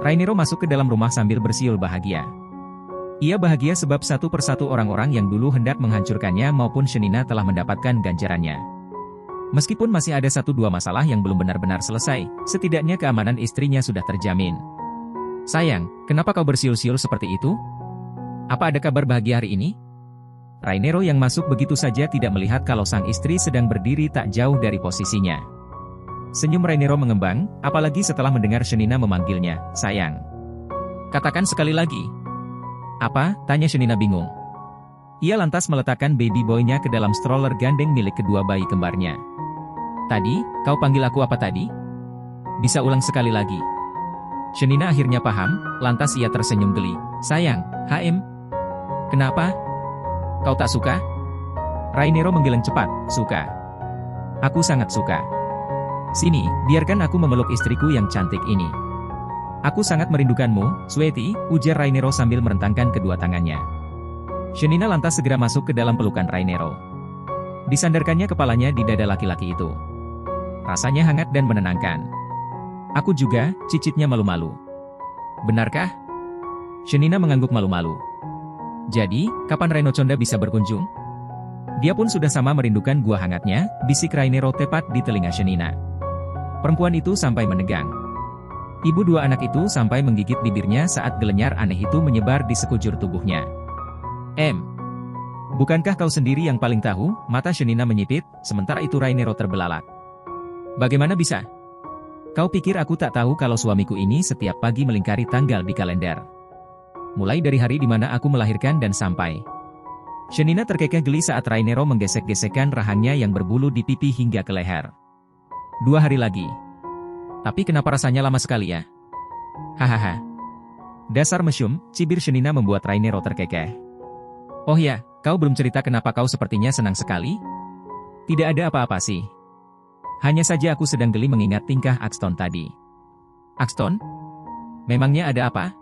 Rhaenyra masuk ke dalam rumah sambil bersiul bahagia. Ia bahagia sebab satu persatu orang-orang yang dulu hendak menghancurkannya maupun Shenina telah mendapatkan ganjarannya. Meskipun masih ada satu dua masalah yang belum benar-benar selesai, setidaknya keamanan istrinya sudah terjamin. Sayang, kenapa kau bersiul-siul seperti itu? Apa ada kabar bahagia hari ini? Rhaenyra yang masuk begitu saja tidak melihat kalau sang istri sedang berdiri tak jauh dari posisinya. Senyum Rhaenyra mengembang, apalagi setelah mendengar Shenina memanggilnya, sayang. Katakan sekali lagi. Apa? Tanya Shenina bingung. Ia lantas meletakkan baby boy-nya ke dalam stroller gandeng milik kedua bayi kembarnya. Tadi, kau panggil aku apa tadi? Bisa ulang sekali lagi. Shenina akhirnya paham, lantas ia tersenyum geli. Sayang, HM. Kenapa? Kau tak suka? Rhaenyra menggeleng cepat, suka. Aku sangat suka. Sini, biarkan aku memeluk istriku yang cantik ini. Aku sangat merindukanmu, Sweetie, ujar Rhaenyra sambil merentangkan kedua tangannya. Shenina lantas segera masuk ke dalam pelukan Rhaenyra. Disandarkannya kepalanya di dada laki-laki itu. Rasanya hangat dan menenangkan. Aku juga, cicitnya malu-malu. Benarkah? Shenina mengangguk malu-malu. Jadi, kapan Rhenoconda bisa berkunjung? Dia pun sudah sama merindukan gua hangatnya, bisik Rhaenyra tepat di telinga Shenina. Perempuan itu sampai menegang. Ibu dua anak itu sampai menggigit bibirnya saat gelenyar aneh itu menyebar di sekujur tubuhnya. Bukankah kau sendiri yang paling tahu? Mata Shenina menyipit, sementara itu Rhaenyra terbelalak. Bagaimana bisa? Kau pikir aku tak tahu kalau suamiku ini setiap pagi melingkari tanggal di kalender? Mulai dari hari di mana aku melahirkan dan sampai. Shenina terkekeh geli saat Rhaenyra menggesek-gesekkan rahangnya yang berbulu di pipi hingga ke leher. 2 hari lagi. Tapi kenapa rasanya lama sekali ya? Hahaha. Dasar mesum, cibir Shenina membuat Rhaenyra terkekeh. Oh ya, kau belum cerita kenapa kau sepertinya senang sekali? Tidak ada apa-apa sih. Hanya saja aku sedang geli mengingat tingkah Axton tadi. Axton? Memangnya ada apa?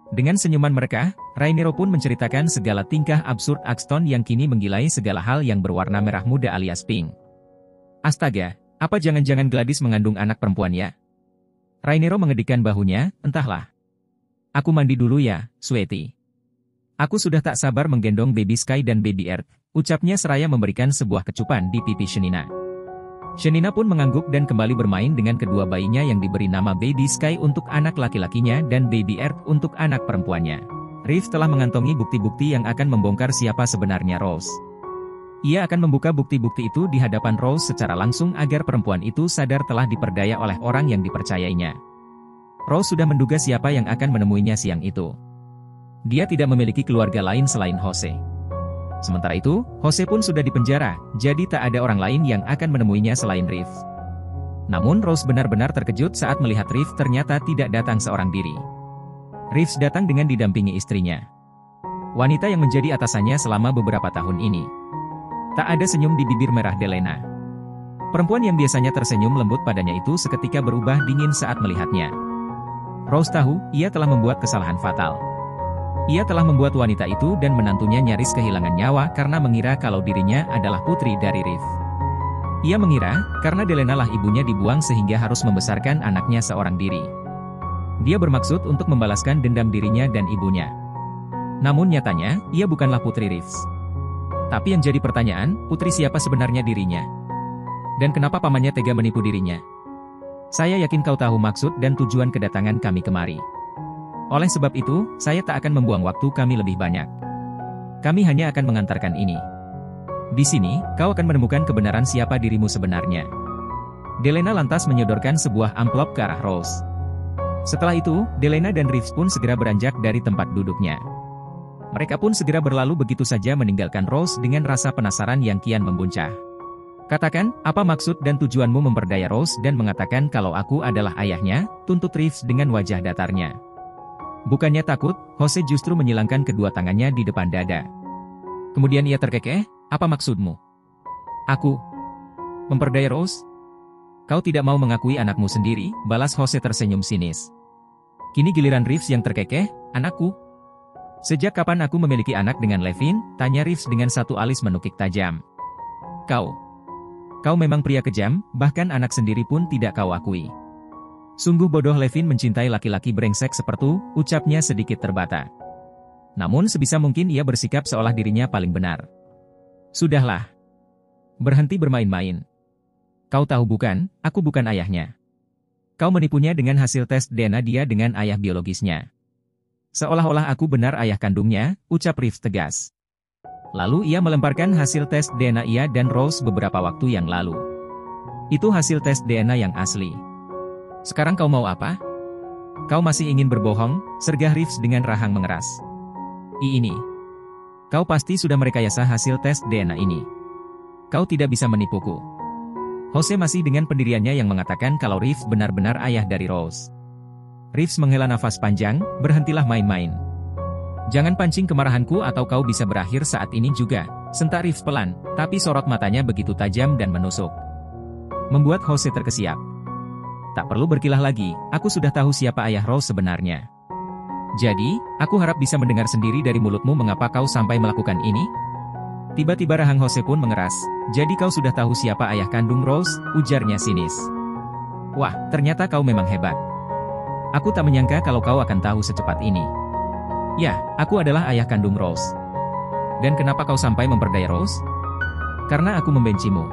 Dengan senyuman mereka, Rhaenyra pun menceritakan segala tingkah absurd Axton yang kini menggilai segala hal yang berwarna merah muda alias pink. Astaga, apa jangan-jangan Gladys mengandung anak perempuan ya? Rhaenyra mengedikkan bahunya, entahlah. Aku mandi dulu ya, Sweetie. Aku sudah tak sabar menggendong baby Sky dan baby Earth, ucapnya seraya memberikan sebuah kecupan di pipi Shenina. Shenina pun mengangguk dan kembali bermain dengan kedua bayinya yang diberi nama baby Sky untuk anak laki-lakinya dan baby Earth untuk anak perempuannya. Reeves telah mengantongi bukti-bukti yang akan membongkar siapa sebenarnya Rose. Ia akan membuka bukti-bukti itu di hadapan Rose secara langsung agar perempuan itu sadar telah diperdaya oleh orang yang dipercayainya. Rose sudah menduga siapa yang akan menemuinya siang itu. Dia tidak memiliki keluarga lain selain Jose. Sementara itu, Jose pun sudah dipenjara, jadi tak ada orang lain yang akan menemuinya selain Reeves. Namun Rose benar-benar terkejut saat melihat Reeves ternyata tidak datang seorang diri. Reeves datang dengan didampingi istrinya. Wanita yang menjadi atasannya selama beberapa tahun ini. Tak ada senyum di bibir merah Delena. Perempuan yang biasanya tersenyum lembut padanya itu seketika berubah dingin saat melihatnya. Rose tahu, ia telah membuat kesalahan fatal. Ia telah membuat wanita itu dan menantunya nyaris kehilangan nyawa karena mengira kalau dirinya adalah putri dari Reeves. Ia mengira, karena Delena lah ibunya dibuang sehingga harus membesarkan anaknya seorang diri. Dia bermaksud untuk membalaskan dendam dirinya dan ibunya. Namun nyatanya, ia bukanlah putri Reeves. Tapi yang jadi pertanyaan, putri siapa sebenarnya dirinya? Dan kenapa pamannya tega menipu dirinya? Saya yakin kau tahu maksud dan tujuan kedatangan kami kemari. Oleh sebab itu, saya tak akan membuang waktu kami lebih banyak. Kami hanya akan mengantarkan ini. Di sini, kau akan menemukan kebenaran siapa dirimu sebenarnya. Delena lantas menyodorkan sebuah amplop ke arah Rose. Setelah itu, Delena dan Reeves pun segera beranjak dari tempat duduknya. Mereka pun segera berlalu begitu saja meninggalkan Rose dengan rasa penasaran yang kian membuncah. Katakan, apa maksud dan tujuanmu memperdaya Rose dan mengatakan kalau aku adalah ayahnya, tuntut Reeves dengan wajah datarnya. Bukannya takut, Jose justru menyilangkan kedua tangannya di depan dada. Kemudian ia terkekeh, apa maksudmu? Aku memperdaya Rose? Kau tidak mau mengakui anakmu sendiri, balas Jose tersenyum sinis. Kini giliran Reeves yang terkekeh, anakku? Sejak kapan aku memiliki anak dengan Levin? Tanya Reeves dengan satu alis menukik tajam. Kau memang pria kejam, bahkan anak sendiri pun tidak kau akui. Sungguh bodoh Levin mencintai laki-laki brengsek seperti, ucapnya sedikit terbata. Namun sebisa mungkin ia bersikap seolah dirinya paling benar. Sudahlah. Berhenti bermain-main. Kau tahu bukan, aku bukan ayahnya. Kau menipunya dengan hasil tes DNA dia dengan ayah biologisnya. Seolah-olah aku benar ayah kandungnya, ucap Reeves tegas. Lalu ia melemparkan hasil tes DNA ia dan Rose beberapa waktu yang lalu. Itu hasil tes DNA yang asli. Sekarang kau mau apa? Kau masih ingin berbohong, sergah Reeves dengan rahang mengeras. Ini. Kau pasti sudah merekayasa hasil tes DNA ini. Kau tidak bisa menipuku. Jose masih dengan pendiriannya yang mengatakan kalau Reeves benar-benar ayah dari Rose. Reeves menghela nafas panjang, berhentilah main-main. Jangan pancing kemarahanku atau kau bisa berakhir saat ini juga, sentak Reeves pelan, tapi sorot matanya begitu tajam dan menusuk. Membuat Jose terkesiap. Tak perlu berkilah lagi, aku sudah tahu siapa ayah Rose sebenarnya. Jadi, aku harap bisa mendengar sendiri dari mulutmu mengapa kau sampai melakukan ini? Tiba-tiba rahang Jose pun mengeras. Jadi kau sudah tahu siapa ayah kandung Rose, ujarnya sinis. Wah, ternyata kau memang hebat. Aku tak menyangka kalau kau akan tahu secepat ini. Ya, aku adalah ayah kandung Rose. Dan kenapa kau sampai memperdaya Rose? Karena aku membencimu.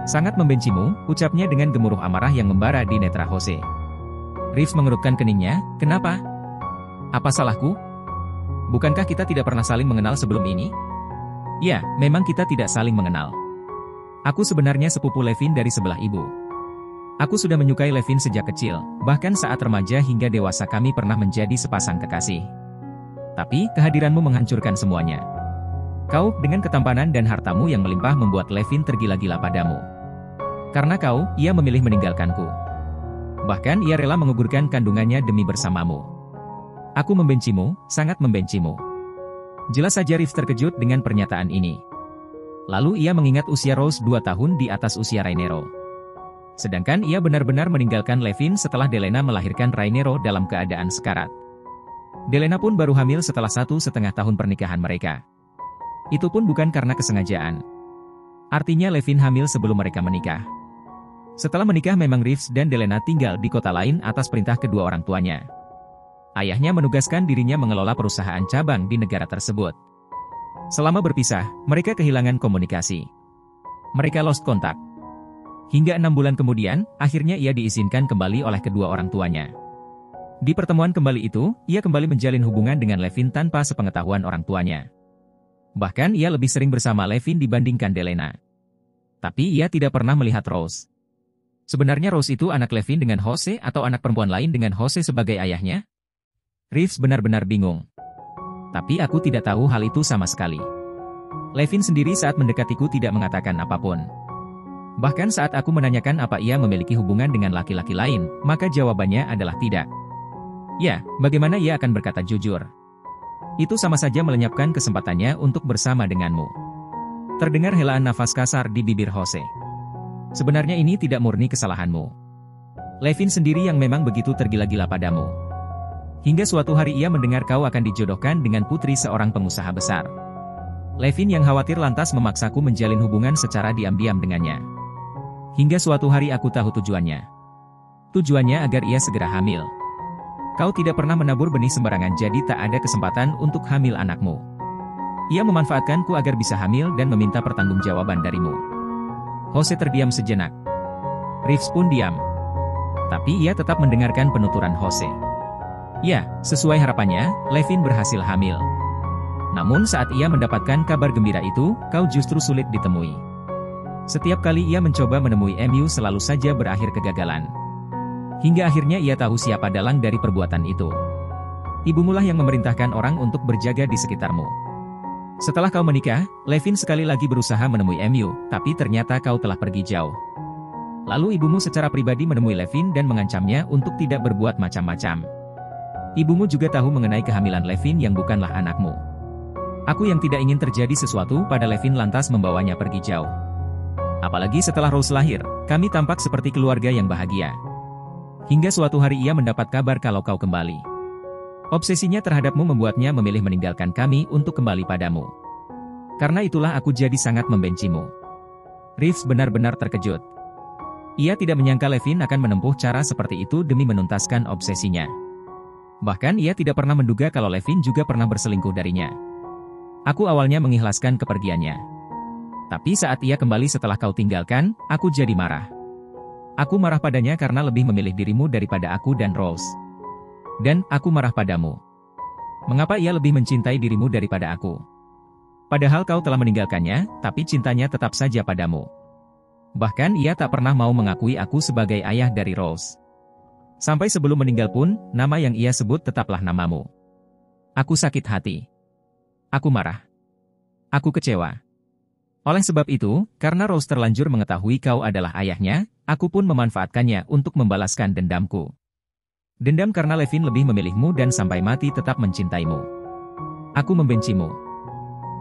Sangat membencimu, ucapnya dengan gemuruh amarah yang membara di netra Jose. Reeves mengerutkan keningnya, kenapa? Apa salahku? Bukankah kita tidak pernah saling mengenal sebelum ini? Ya, memang kita tidak saling mengenal. Aku sebenarnya sepupu Levin dari sebelah ibu. Aku sudah menyukai Levin sejak kecil, bahkan saat remaja hingga dewasa kami pernah menjadi sepasang kekasih. Tapi, kehadiranmu menghancurkan semuanya. Kau, dengan ketampanan dan hartamu yang melimpah membuat Levin tergila-gila padamu. Karena kau, ia memilih meninggalkanku. Bahkan ia rela menggugurkan kandungannya demi bersamamu. Aku membencimu, sangat membencimu. Jelas saja Reeves terkejut dengan pernyataan ini. Lalu ia mengingat usia Rose 2 tahun di atas usia Rainero. Sedangkan ia benar-benar meninggalkan Levin setelah Delena melahirkan Rainero dalam keadaan sekarat. Delena pun baru hamil setelah 1,5 tahun pernikahan mereka. Itu pun bukan karena kesengajaan. Artinya Levin hamil sebelum mereka menikah. Setelah menikah memang Reeves dan Delena tinggal di kota lain atas perintah kedua orang tuanya. Ayahnya menugaskan dirinya mengelola perusahaan cabang di negara tersebut. Selama berpisah, mereka kehilangan komunikasi. Mereka lost kontak. Hingga 6 bulan kemudian, akhirnya ia diizinkan kembali oleh kedua orang tuanya. Di pertemuan kembali itu, ia kembali menjalin hubungan dengan Levin tanpa sepengetahuan orang tuanya. Bahkan ia lebih sering bersama Levin dibandingkan Delena. Tapi ia tidak pernah melihat Rose. Sebenarnya Rose itu anak Levin dengan Jose atau anak perempuan lain dengan Jose sebagai ayahnya? Reeves benar-benar bingung. Tapi aku tidak tahu hal itu sama sekali. Levin sendiri saat mendekatiku tidak mengatakan apapun. Bahkan saat aku menanyakan apa ia memiliki hubungan dengan laki-laki lain, maka jawabannya adalah tidak. Ya, bagaimana ia akan berkata jujur? Itu sama saja melenyapkan kesempatannya untuk bersama denganmu. Terdengar helaan nafas kasar di bibir Jose. Sebenarnya ini tidak murni kesalahanmu. Levin sendiri yang memang begitu tergila-gila padamu. Hingga suatu hari ia mendengar kau akan dijodohkan dengan putri seorang pengusaha besar. Levin yang khawatir lantas memaksaku menjalin hubungan secara diam-diam dengannya. Hingga suatu hari aku tahu tujuannya. Tujuannya agar ia segera hamil. Kau tidak pernah menabur benih sembarangan jadi tak ada kesempatan untuk hamil anakmu. Ia memanfaatkanku agar bisa hamil dan meminta pertanggungjawaban darimu. Jose terdiam sejenak. Reeves pun diam. Tapi ia tetap mendengarkan penuturan Jose. Ya, sesuai harapannya, Levin berhasil hamil. Namun saat ia mendapatkan kabar gembira itu, kau justru sulit ditemui. Setiap kali ia mencoba menemui MU selalu saja berakhir kegagalan. Hingga akhirnya ia tahu siapa dalang dari perbuatan itu. Ibumulah yang memerintahkan orang untuk berjaga di sekitarmu. Setelah kau menikah, Levin sekali lagi berusaha menemui MU, tapi ternyata kau telah pergi jauh. Lalu ibumu secara pribadi menemui Levin dan mengancamnya untuk tidak berbuat macam-macam. Ibumu juga tahu mengenai kehamilan Levin yang bukanlah anakmu. Aku yang tidak ingin terjadi sesuatu pada Levin lantas membawanya pergi jauh. Apalagi setelah Rose lahir, kami tampak seperti keluarga yang bahagia. Hingga suatu hari ia mendapat kabar kalau kau kembali. Obsesinya terhadapmu membuatnya memilih meninggalkan kami untuk kembali padamu. Karena itulah aku jadi sangat membencimu. Reeves benar-benar terkejut. Ia tidak menyangka Levin akan menempuh cara seperti itu demi menuntaskan obsesinya. Bahkan ia tidak pernah menduga kalau Levin juga pernah berselingkuh darinya. Aku awalnya mengikhlaskan kepergiannya. Tapi saat ia kembali setelah kau tinggalkan, aku jadi marah. Aku marah padanya karena lebih memilih dirimu daripada aku dan Rose. Dan aku marah padamu. Mengapa ia lebih mencintai dirimu daripada aku? Padahal kau telah meninggalkannya, tapi cintanya tetap saja padamu. Bahkan ia tak pernah mau mengakui aku sebagai ayah dari Rose. Sampai sebelum meninggal pun, nama yang ia sebut tetaplah namamu. Aku sakit hati. Aku marah. Aku kecewa. Oleh sebab itu, karena Rose terlanjur mengetahui kau adalah ayahnya, aku pun memanfaatkannya untuk membalaskan dendamku. Dendam karena Levin lebih memilihmu dan sampai mati tetap mencintaimu. Aku membencimu.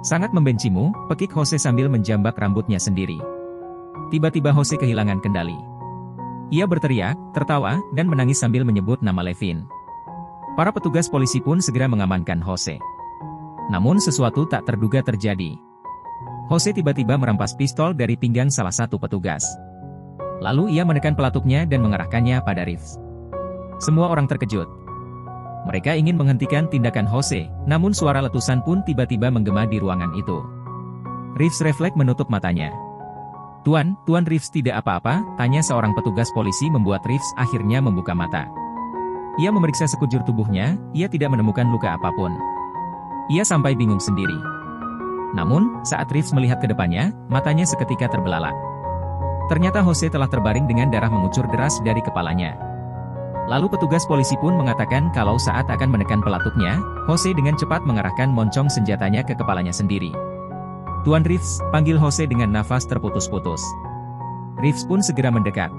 Sangat membencimu, pekik Jose sambil menjambak rambutnya sendiri. Tiba-tiba Jose kehilangan kendali. Ia berteriak, tertawa, dan menangis sambil menyebut nama Levin. Para petugas polisi pun segera mengamankan Jose. Namun sesuatu tak terduga terjadi. Jose tiba-tiba merampas pistol dari pinggang salah satu petugas. Lalu ia menekan pelatuknya dan mengarahkannya pada Reeves. Semua orang terkejut. Mereka ingin menghentikan tindakan Jose, namun suara letusan pun tiba-tiba menggema di ruangan itu. Reeves refleks menutup matanya. Tuan Reeves tidak apa-apa, tanya seorang petugas polisi membuat Reeves akhirnya membuka mata. Ia memeriksa sekujur tubuhnya, ia tidak menemukan luka apapun. Ia sampai bingung sendiri. Namun, saat Reeves melihat ke depannya, matanya seketika terbelalak. Ternyata Jose telah terbaring dengan darah mengucur deras dari kepalanya. Lalu petugas polisi pun mengatakan kalau saat akan menekan pelatuknya, Jose dengan cepat mengarahkan moncong senjatanya ke kepalanya sendiri. Tuan Reeves, panggil Jose dengan nafas terputus-putus. Reeves pun segera mendekat.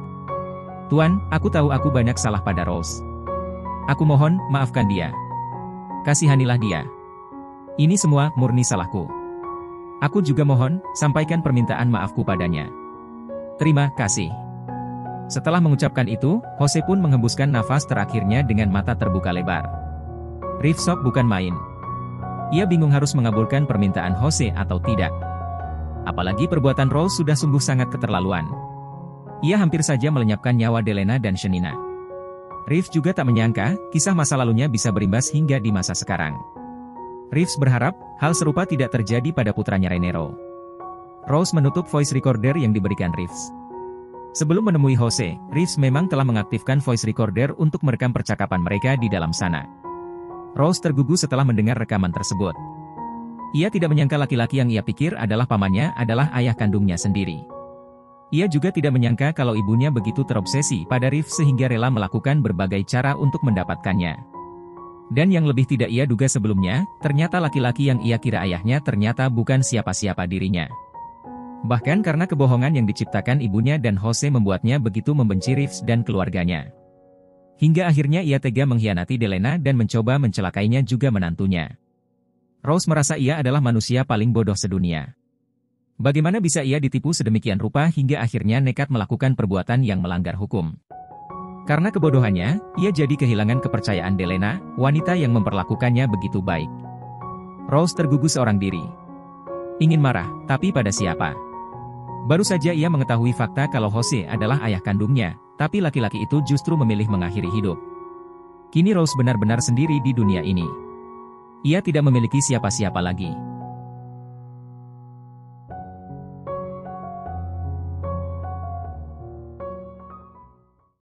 Tuan, aku tahu aku banyak salah pada Rose. Aku mohon, maafkan dia. Kasihanilah dia. Ini semua murni salahku. Aku juga mohon, sampaikan permintaan maafku padanya. Terima kasih. Setelah mengucapkan itu, Jose pun menghembuskan nafas terakhirnya dengan mata terbuka lebar. Reeves shock bukan main. Ia bingung harus mengabulkan permintaan Jose atau tidak. Apalagi perbuatan Rose sudah sungguh sangat keterlaluan. Ia hampir saja melenyapkan nyawa Delena dan Shenina. Reeves juga tak menyangka, kisah masa lalunya bisa berimbas hingga di masa sekarang. Reeves berharap, hal serupa tidak terjadi pada putranya Rainero. Rose menutup voice recorder yang diberikan Reeves. Sebelum menemui Jose, Reeves memang telah mengaktifkan voice recorder untuk merekam percakapan mereka di dalam sana. Rose tergugu setelah mendengar rekaman tersebut. Ia tidak menyangka laki-laki yang ia pikir adalah pamannya adalah ayah kandungnya sendiri. Ia juga tidak menyangka kalau ibunya begitu terobsesi pada Reeves sehingga rela melakukan berbagai cara untuk mendapatkannya. Dan yang lebih tidak ia duga sebelumnya, ternyata laki-laki yang ia kira ayahnya ternyata bukan siapa-siapa dirinya. Bahkan karena kebohongan yang diciptakan ibunya dan Jose membuatnya begitu membenci Reeves dan keluarganya. Hingga akhirnya ia tega mengkhianati Delena dan mencoba mencelakainya juga menantunya. Rose merasa ia adalah manusia paling bodoh sedunia. Bagaimana bisa ia ditipu sedemikian rupa hingga akhirnya nekat melakukan perbuatan yang melanggar hukum. Karena kebodohannya, ia jadi kehilangan kepercayaan Delena, wanita yang memperlakukannya begitu baik. Rose tergugus seorang diri. Ingin marah, tapi pada siapa? Baru saja ia mengetahui fakta kalau Jose adalah ayah kandungnya, tapi laki-laki itu justru memilih mengakhiri hidup. Kini Rose benar-benar sendiri di dunia ini. Ia tidak memiliki siapa-siapa lagi.